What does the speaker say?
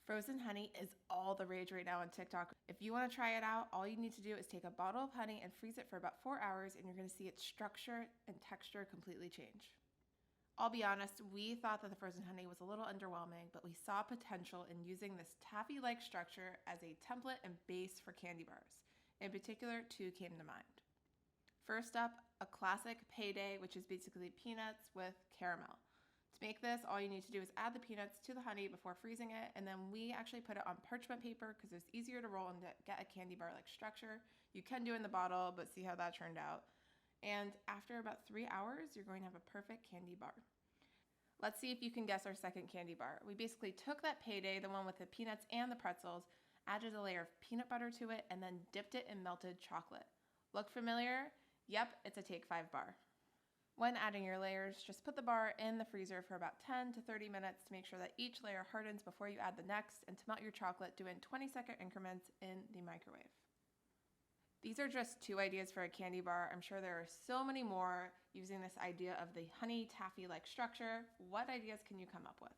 Frozen honey is all the rage right now on TikTok. If you want to try it out, all you need to do is take a bottle of honey and freeze it for about 4 hours, and you're going to see its structure and texture completely change. I'll be honest, we thought that the frozen honey was a little underwhelming, but we saw potential in using this taffy-like structure as a template and base for candy bars. In particular, two came to mind. First up, a classic payday, which is basically peanuts with caramel. To make this, all you need to do is add the peanuts to the honey before freezing it, and then we actually put it on parchment paper because it's easier to roll and to get a candy bar-like structure. You can do it in the bottle, but see how that turned out. And after about 3 hours, you're going to have a perfect candy bar. Let's see if you can guess our second candy bar. We basically took that payday, the one with the peanuts and the pretzels, added a layer of peanut butter to it, and then dipped it in melted chocolate. Look familiar? Yep, it's a Take 5 bar. When adding your layers, just put the bar in the freezer for about 10 to 30 minutes to make sure that each layer hardens before you add the next, and to melt your chocolate, do in 20-second increments in the microwave. These are just 2 ideas for a candy bar. I'm sure there are so many more using this idea of the honey taffy-like structure. What ideas can you come up with?